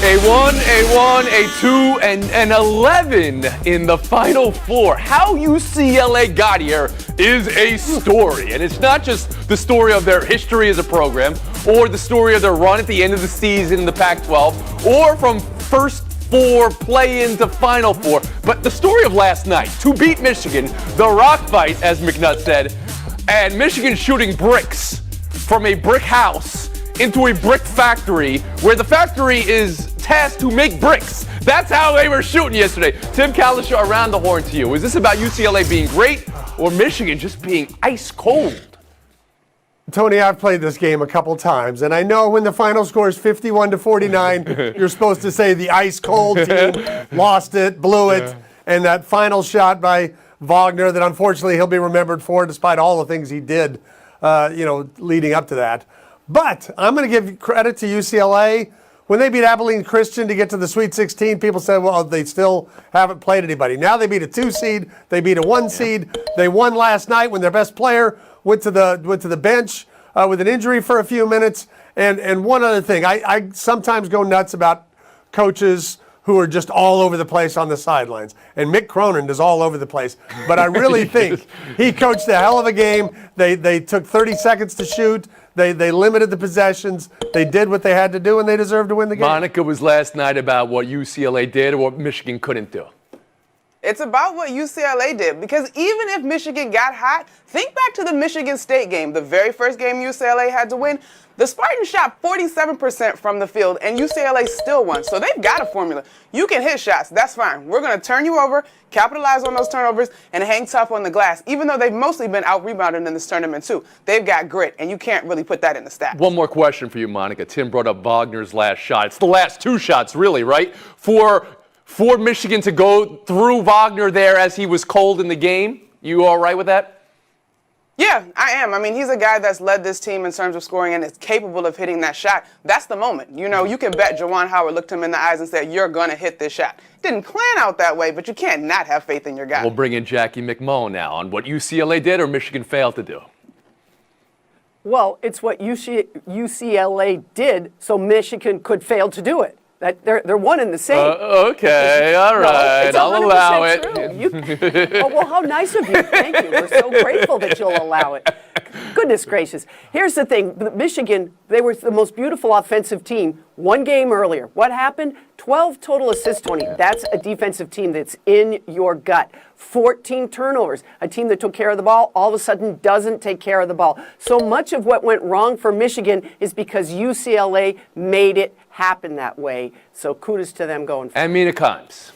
A 1, a 1, a 2, and an 11 in the Final Four. How UCLA got here is a story. And it's not just the story of their history as a program, or the story of their run at the end of the season in the Pac-12, or from first four play into Final Four, but the story of last night, to beat Michigan, the rock fight, as McNutt said, and Michigan shooting bricks from a brick house into a brick factory, where the factory is tasked to make bricks. That's how they were shooting yesterday. Tim Cowlishaw, around the horn to you. Is this about UCLA being great or Michigan just being ice cold? Tony, I've played this game a couple times, and I know when the final score is 51-49, you're supposed to say the ice cold team lost it, blew it, and that final shot by Wagner that unfortunately he'll be remembered for despite all the things he did, leading up to that. But I'm going to give credit to UCLA. When they beat Abilene Christian to get to the Sweet 16, people said, well, they still haven't played anybody. Now they beat a 2 seed. They beat a 1 seed. They won last night when their best player went to the bench with an injury for a few minutes. And one other thing, I sometimes go nuts about coaches who are just all over the place on the sidelines. And Mick Cronin is all over the place. But I really think he coached a hell of a game. They took 30 seconds to shoot. They limited the possessions. They did what they had to do, and they deserved to win the game. Monica was last night about what UCLA did or what Michigan couldn't do. It's about what UCLA did, because even if Michigan got hot, think back to the Michigan State game, the very first game UCLA had to win. The Spartans shot 47% from the field, and UCLA still won. So they've got a formula. You can hit shots. That's fine. We're going to turn you over, capitalize on those turnovers, and hang tough on the glass, even though they've mostly been out-rebounded in this tournament, too. They've got grit, and you can't really put that in the stats. One more question for you, Monica. Tim brought up Wagner's last shot. It's the last two shots, really, right? For Michigan to go through Wagner there as he was cold in the game. You all right with that? Yeah, I am. I mean, he's a guy that's led this team in terms of scoring and is capable of hitting that shot. That's the moment. You know, you can bet Juwan Howard looked him in the eyes and said, you're going to hit this shot. Didn't plan out that way, but you can't not have faith in your guy. We'll bring in Jackie McMullen now on what UCLA did or Michigan failed to do. Well, it's what UCLA did, so Michigan could fail to do it. They're one and the same. Okay, all right, I'll allow it. Well, how nice of you. Thank you. We're so grateful that you'll allow it. Goodness gracious. Here's the thing. Michigan, they were the most beautiful offensive team one game earlier. What happened? 12 total assists, Tony. That's a defensive team that's in your gut. 14 turnovers. A team that took care of the ball all of a sudden doesn't take care of the ball. So much of what went wrong for Michigan is because UCLA made it happen that way. So kudos to them going forward. And Mina Kimes.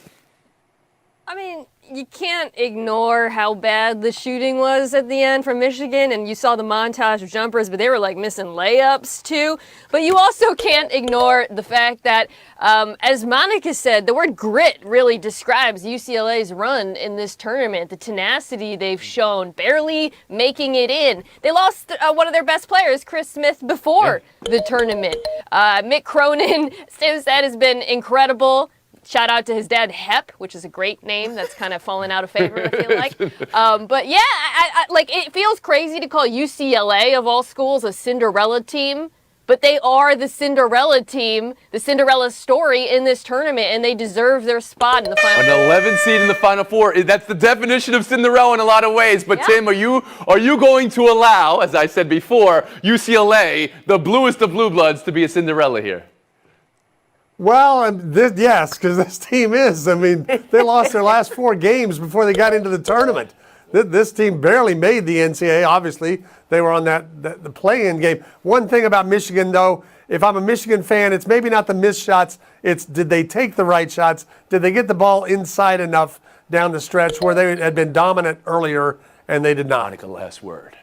I mean, you can't ignore how bad the shooting was at the end from Michigan, and you saw the montage of jumpers, but they were like missing layups too. But you also can't ignore the fact that, as Monica said, the word grit really describes UCLA's run in this tournament. The tenacity they've shown, barely making it in. They lost one of their best players, Chris Smith, before the tournament. Mick Cronin, that has been incredible. Shout out to his dad, Hep, which is a great name. That's kind of fallen out of favor, I feel like. But yeah, it feels crazy to call UCLA, of all schools, a Cinderella team. But they are the Cinderella team, the Cinderella story in this tournament, and they deserve their spot in the Final Four. An 11 seed in the Final Four. That's the definition of Cinderella in a lot of ways. But yeah. Tim, are you going to allow, as I said before, UCLA, the bluest of blue bloods, to be a Cinderella here? Well, yes, because this team is. I mean, they lost their last 4 games before they got into the tournament. This team barely made the NCAA. Obviously, they were on the play-in game. One thing about Michigan, though, if I'm a Michigan fan, it's maybe not the missed shots. It's did they take the right shots? Did they get the ball inside enough down the stretch where they had been dominant earlier and they did not? Monica, last word.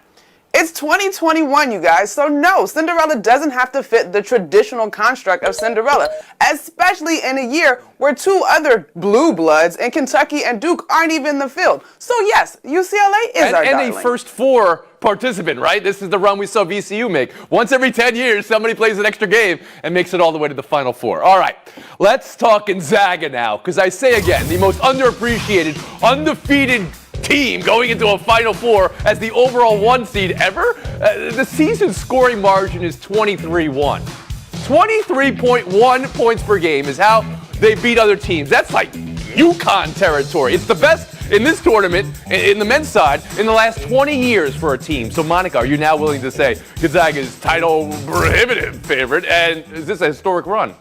It's 2021, you guys, so no, Cinderella doesn't have to fit the traditional construct of Cinderella, especially in a year where 2 other blue bloods in Kentucky and Duke aren't even in the field. So yes, UCLA is our darling. And a first 4 participant, right? This is the run we saw VCU make. Once every 10 years, somebody plays an extra game and makes it all the way to the Final Four. All right, let's talk Gonzaga now, because I say again, the most underappreciated, undefeated team going into a Final Four as the overall 1 seed ever. The season scoring margin is 23-1. 23.1 points per game is how they beat other teams. That's like UConn territory. It's the best in this tournament, in the men's side, in the last 20 years for a team. So, Monica, are you now willing to say Gonzaga's title prohibitive favorite? And is this a historic run?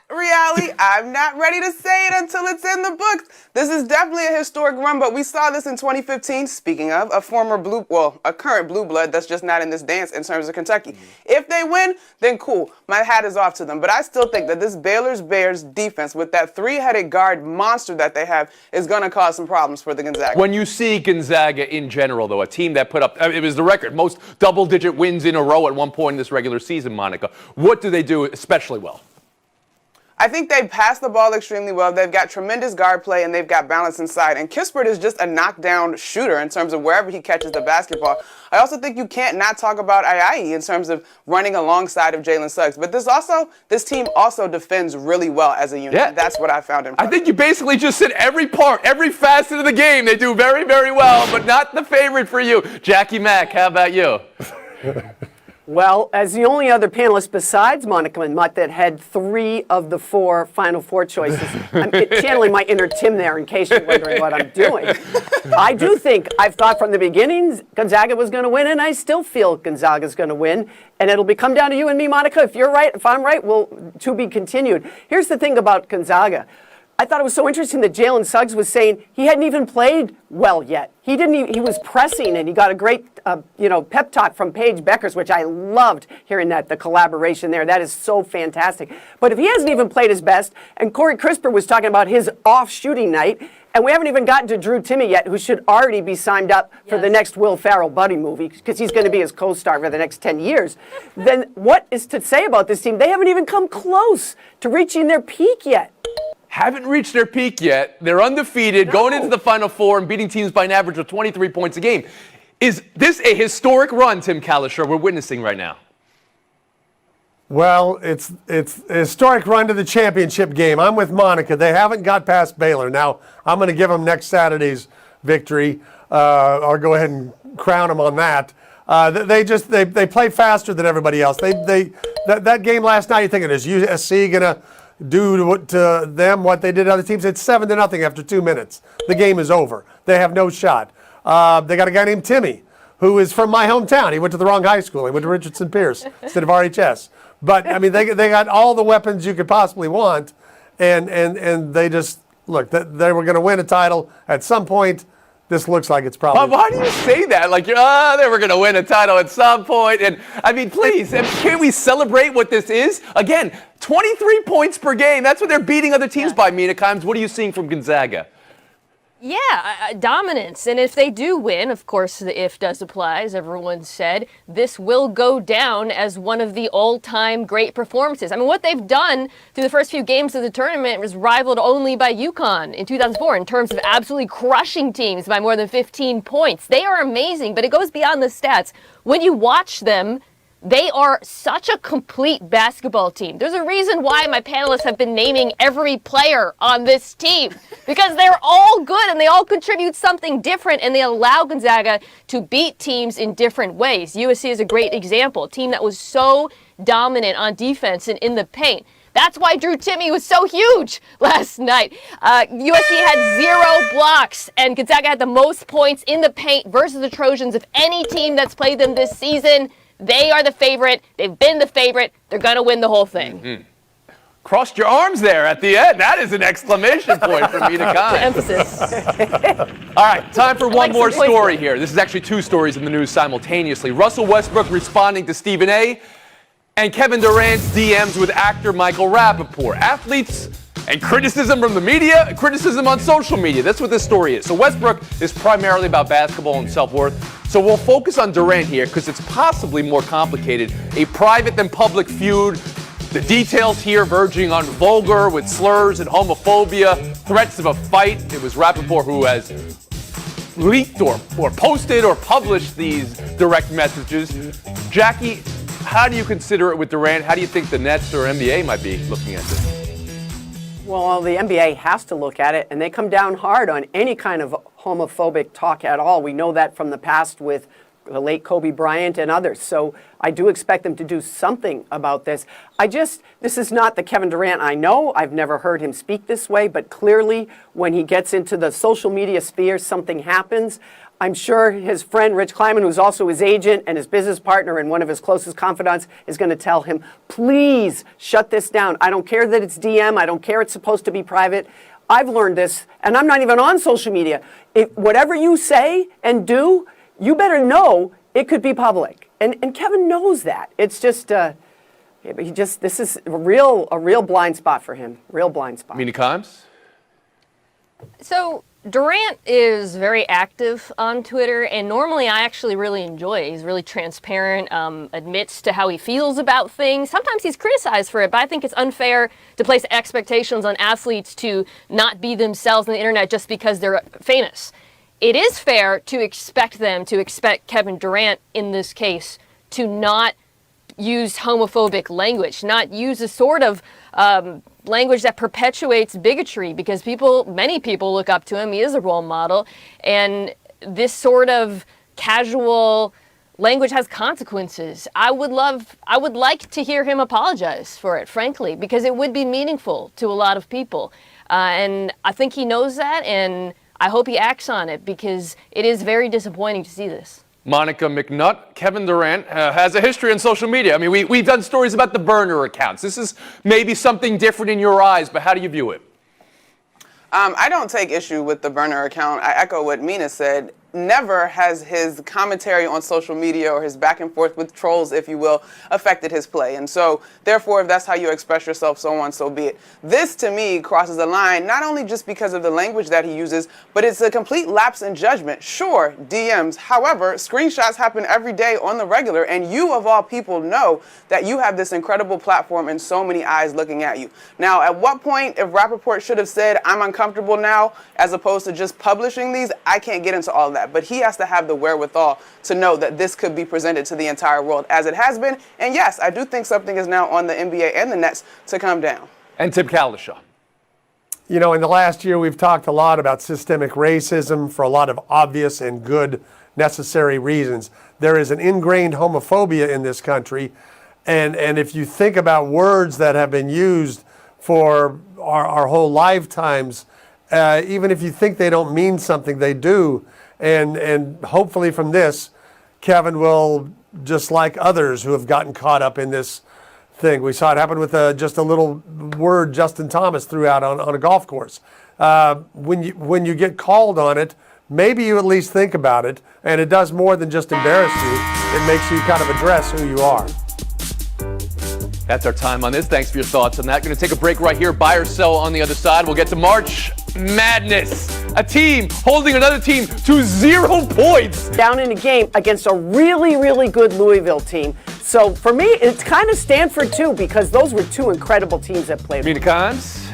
Reality, I'm not ready to say it until it's in the books. This is definitely a historic run, but we saw this in 2015. Speaking of, a current blue blood that's just not in this dance in terms of Kentucky. If they win, then cool. My hat is off to them. But I still think that this Baylor's Bears defense with that three-headed guard monster that they have is going to cause some problems for the Gonzaga. When you see Gonzaga in general, though, a team that put up, it was the record, most double-digit wins in a row at one point in this regular season, Monica, what do they do especially well? I think they pass the ball extremely well. They've got tremendous guard play, and they've got balance inside. And Kispert is just a knockdown shooter in terms of wherever he catches the basketball. I also think you can't not talk about Ayayi in terms of running alongside of Jalen Suggs. But this team also defends really well as a unit. Yeah. That's what I found impressive. I think you basically just said every part, every facet of the game, they do very, very well, but not the favorite for you. Jackie Mack, how about you? Well, as the only other panelist besides Monica and Mutt that had 3 of the 4 Final Four choices, I'm channeling my inner Tim there in case you're wondering what I'm doing. I do think, I've thought from the beginning Gonzaga was going to win, and I still feel Gonzaga's going to win. And it'll come down to you and me, Monica. If you're right, if I'm right, well, to be continued. Here's the thing about Gonzaga. I thought it was so interesting that Jalen Suggs was saying he hadn't even played well yet. He was pressing, and he got a great, pep talk from Paige Beckers, which I loved hearing the collaboration there. That is so fantastic. But if he hasn't even played his best, and Corey Crisper was talking about his off shooting night, and we haven't even gotten to Drew Timme yet, who should already be signed up for the next Will Ferrell buddy movie, because he's going to be his co-star for the next 10 years. Then what is to say about this team? They haven't even come close to reaching their peak yet. Haven't reached their peak yet. They're undefeated, going into the Final Four and beating teams by an average of 23 points a game. Is this a historic run, Tim Cowlishaw, we're witnessing right now? Well, it's a historic run to the championship game. I'm with Monica. They haven't got past Baylor. Now, I'm going to give them next Saturday's victory. I'll go ahead and crown them on that. They play faster than everybody else. That game last night, you're thinking, is USC going to do to them what they did to other teams? It's 7-0 after 2 minutes. The game is over. They have no shot. They got a guy named Timmy, who is from my hometown. He went to the wrong high school. He went to Richardson Pierce instead of RHS. But I mean, they got all the weapons you could possibly want, and they just look. They were going to win a title at some point. This looks like it's probably. Why do you say that? Like, they were going to win a title at some point. And I mean, please, can't we celebrate what this is? Again, 23 points per game. That's what they're beating other teams by, Mina Kimes. What are you seeing from Gonzaga? Yeah, dominance. And if they do win, of course, the if does apply, as everyone said, this will go down as one of the all-time great performances. I mean, what they've done through the first few games of the tournament was rivaled only by UConn in 2004 in terms of absolutely crushing teams by more than 15 points. They are amazing, but it goes beyond the stats. When you watch them, they are such a complete basketball team. There's a reason why my panelists have been naming every player on this team, because they're all good and they all contribute something different, and they allow Gonzaga to beat teams in different ways. USC is a great example, a team that was so dominant on defense and in the paint. That's why Drew Timme was so huge last night. USC had 0 blocks, and Gonzaga had the most points in the paint versus the Trojans of any team that's played them this season. They are the favorite. They've been the favorite. They're going to win the whole thing. Mm-hmm. Crossed your arms there at the end. That is an exclamation point from Mina Kimes. Emphasis. All right, time for one more story here. This is actually 2 stories in the news simultaneously. Russell Westbrook responding to Stephen A. and Kevin Durant's DMs with actor Michael Rappaport. Athletes and criticism from the media, criticism on social media. That's what this story is. So Westbrook is primarily about basketball and self-worth. So we'll focus on Durant here because it's possibly more complicated. A private than public feud. The details here verging on vulgar with slurs and homophobia, threats of a fight. It was Rappaport who has leaked or posted or published these direct messages. Jackie, how do you consider it with Durant? How do you think the Nets or NBA might be looking at this? Well, the NBA has to look at it, and they come down hard on any kind of homophobic talk at all. We know that from the past with the late Kobe Bryant and others. So I do expect them to do something about this. This is not the Kevin Durant I know. I've never heard him speak this way, but clearly when he gets into the social media sphere, something happens. I'm sure his friend Rich Kleiman, who's also his agent and his business partner and one of his closest confidants, is going to tell him, please shut this down. I don't care that it's DM. I don't care it's supposed to be private. I've learned this, and I'm not even on social media. Whatever you say and do, you better know it could be public. And Kevin knows that. It's just, this is a real blind spot for him. Real blind spot. Mina Kimes? So Durant is very active on Twitter, and normally I actually really enjoy it. He's really transparent, admits to how he feels about things. Sometimes he's criticized for it, but I think it's unfair to place expectations on athletes to not be themselves on the internet just because they're famous. It is fair to expect Kevin Durant, in this case, to not use homophobic language, not use a sort of language that perpetuates bigotry, because many people look up to him. He is a role model, and this sort of casual language has consequences. I would like to hear him apologize for it, frankly, because it would be meaningful to a lot of people. And I think he knows that, and I hope he acts on it, because it is very disappointing to see this. Monica McNutt, Kevin Durant has a history on social media. I mean, we've done stories about the burner accounts. This is maybe something different in your eyes, but how do you view it? I don't take issue with the burner account. I echo what Mina said. Never has his commentary on social media or his back and forth with trolls, if you will, affected his play. And so, therefore, if that's how you express yourself, so on, so be it. This, to me, crosses a line, not only just because of the language that he uses, but it's a complete lapse in judgment. Sure, DMs. However, screenshots happen every day on the regular, and you, of all people, know that you have this incredible platform and so many eyes looking at you. Now, at what point, if Rappaport should have said, I'm uncomfortable now, as opposed to just publishing these, I can't get into all that. But he has to have the wherewithal to know that this could be presented to the entire world, as it has been. And yes, I do think something is now on the NBA and the Nets to come down. And Tim Cowlishaw. You know, in the last year, we've talked a lot about systemic racism for a lot of obvious and good, necessary reasons. There is an ingrained homophobia in this country. And if you think about words that have been used for our whole lifetimes, even if you think they don't mean something, they do. And hopefully from this, Kevin will, just like others who have gotten caught up in this thing. We saw it happen with just a little word Justin Thomas threw out on a golf course. When you get called on it, maybe you at least think about it, and it does more than just embarrass you. It makes you kind of address who you are. That's our time on this. Thanks for your thoughts on that. Going to take a break right here. Buy or sell on the other side. We'll get to March Madness. A team holding another team to 0 points. Down in a game against a really, really good Louisville team. So for me, it's kind of Stanford too, because those were two incredible teams that played. Mina Kimes?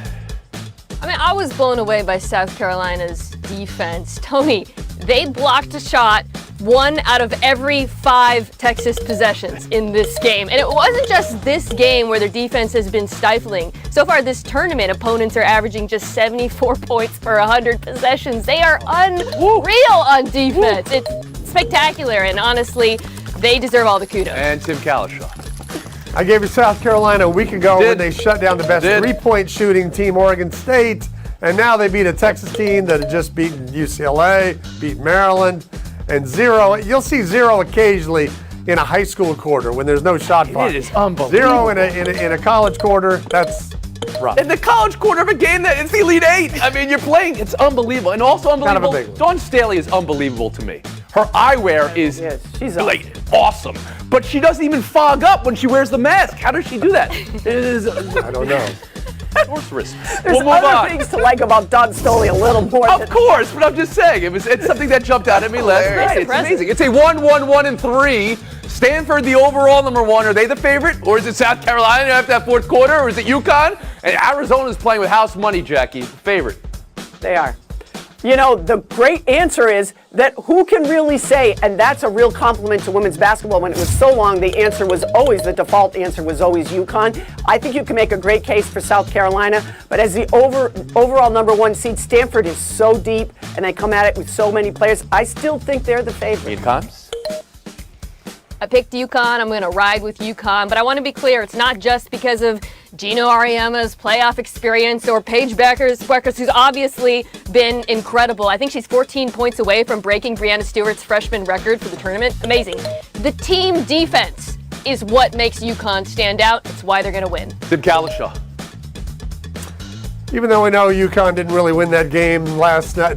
I mean, I was blown away by South Carolina's defense. Tony, they blocked a shot 1 out of every 5 Texas possessions in this game. And it wasn't just this game where their defense has been stifling. So far this tournament, opponents are averaging just 74 points per 100 possessions. They are unreal on defense. It's spectacular, and honestly, they deserve all the kudos. And Tim Cowlishaw. I gave you South Carolina a week ago when they shut down the best three-point shooting team, Oregon State, and now they beat a Texas team that had just beaten UCLA, beat Maryland, and 0. You'll see 0 occasionally in a high school quarter when there's no shot clock. It is unbelievable. 0 in a college quarter, that's rough. In the college quarter of a game that it's the Elite Eight. I mean, you're playing. It's unbelievable. And also unbelievable, Kind of a big one. Dawn Staley is unbelievable to me. Her eyewear is she's like awesome. But she doesn't even fog up when she wears the mask. How does she do that? It is, I don't know. sorceress. There's We'll move other on. things to like about Dawn Staley a little more. Of course, but I'm just saying, it's something that jumped out at me last night. It's amazing. It's a 1-1-1-3. Stanford, the overall number 1. Are they the favorite? Or is it South Carolina after that fourth quarter? Or is it UConn? And Arizona's playing with house money, Jackie. Favorite. They are. You know, the great answer is that who can really say, and that's a real compliment to women's basketball. When it was so long, the default answer was always UConn. I think you can make a great case for South Carolina, but as the overall number 1 seed, Stanford is so deep, and they come at it with so many players. I still think they're the favorite. Mina Kimes? I picked UConn. I'm going to ride with UConn. But I want to be clear, it's not just because of Gino Auriemma's playoff experience or Paige Bueckers, who's obviously been incredible. I think she's 14 points away from breaking Breanna Stewart's freshman record for the tournament. Amazing. The team defense is what makes UConn stand out. It's why they're going to win. Tim Cowlishaw. Even though we know UConn didn't really win that game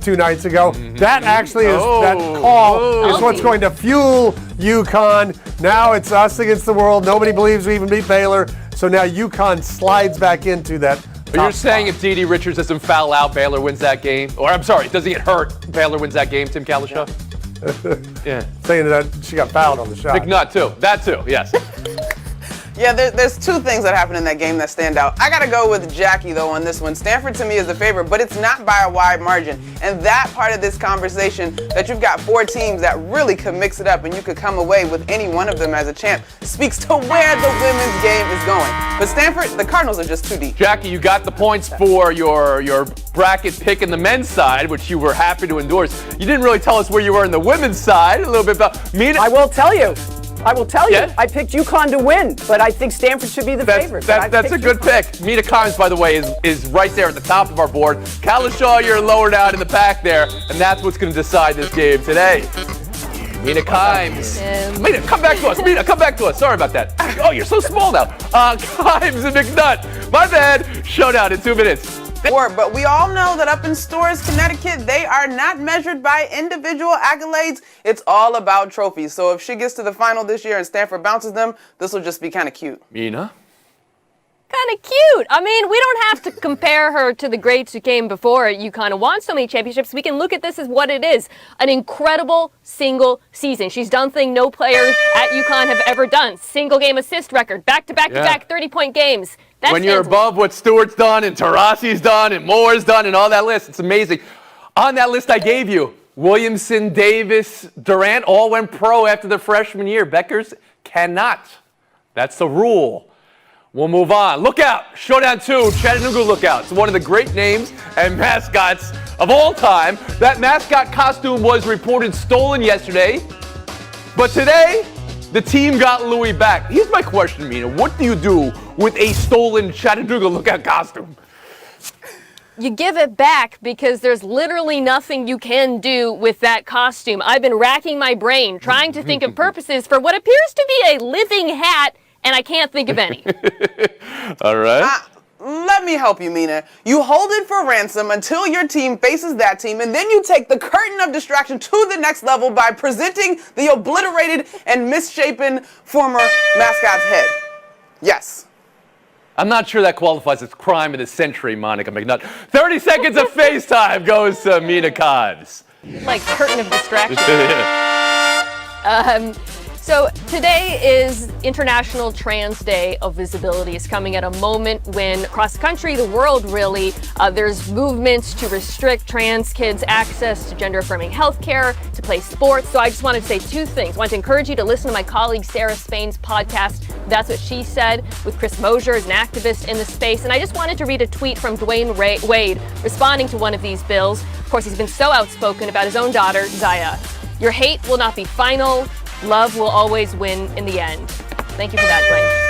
two nights ago, that actually is that call is what's going to fuel UConn. Now it's us against the world. Nobody believes we even beat Baylor. So now UConn slides back into that. But you're saying if Dee Richards doesn't foul out, Baylor wins that game? Or I'm sorry, doesn't get hurt, Baylor wins that game, Tim Cowlishaw? Yeah. Saying that she got fouled on the shot. McNutt too. That too, yes. Yeah, there's two things that happened in that game that stand out. I gotta go with Jackie though on this one. Stanford to me is the favorite, but it's not by a wide margin. And that part of this conversation, that you've got 4 teams that really could mix it up and you could come away with any one of them as a champ, speaks to where the women's game is going. But Stanford, the Cardinals are just too deep. Jackie, you got the points for your bracket pick in the men's side, which you were happy to endorse. You didn't really tell us where you were in the women's side. A little bit about Mina. I will tell you. Yeah? I picked UConn to win, but I think Stanford should be the favorite. That's a good pick. Mina Kimes, by the way, is right there at the top of our board. Cowlishaw, you're lower down in the pack there, and that's what's going to decide this game today. Mina Kimes. Mina, come back to us. Mina, come back to us. Sorry about that. Oh, you're so small now. Kimes and McNutt. My bad. Showdown in 2 minutes. But we all know that up in Storrs, Connecticut, they are not measured by individual accolades. It's all about trophies. So if she gets to the final this year and Stanford bounces them, this will just be kind of cute. Mina? Kind of cute. I mean, we don't have to compare her to the greats who came before UConn and won so many championships. We can look at this as what it is, an incredible single season. She's done things no players at UConn have ever done. Single game assist record, back-to-back 30-point games. When you're above what Stewart's done and Taurasi's done and Moore's done and all that list, it's amazing. On that list I gave you, Williamson, Davis, Durant all went pro after their freshman year. Bueckers cannot. That's the rule. We'll move on. Look out. Showdown 2, Chattanooga Lookout. It's one of the great names and mascots of all time. That mascot costume was reported stolen yesterday. But today, the team got Louis back. Here's my question, Mina. What do you do with a stolen Chattanooga Lookout costume? You give it back because there's literally nothing you can do with that costume. I've been racking my brain trying to think of purposes for what appears to be a living hat, and I can't think of any. All right. Let me help you, Mina. You hold it for ransom until your team faces that team, and then you take the curtain of distraction to the next level by presenting the obliterated and misshapen former mascot's head. Yes. I'm not sure that qualifies as crime of the century, Monica McNutt. 30 seconds of FaceTime goes to Mina Kimes. Like curtain of distraction. So today is International Trans Day of Visibility. It's coming at a moment when across the country, the world really, there's movements to restrict trans kids' access to gender-affirming healthcare, to play sports. So I just wanted to say 2 things. I want to encourage you to listen to my colleague Sarah Spain's podcast, That's What She Said, with Chris Mosier as an activist in the space. And I just wanted to read a tweet from Dwayne Wade responding to one of these bills. Of course, he's been so outspoken about his own daughter, Zaya. Your hate will not be final. Love will always win in the end. Thank you for that, Dwayne.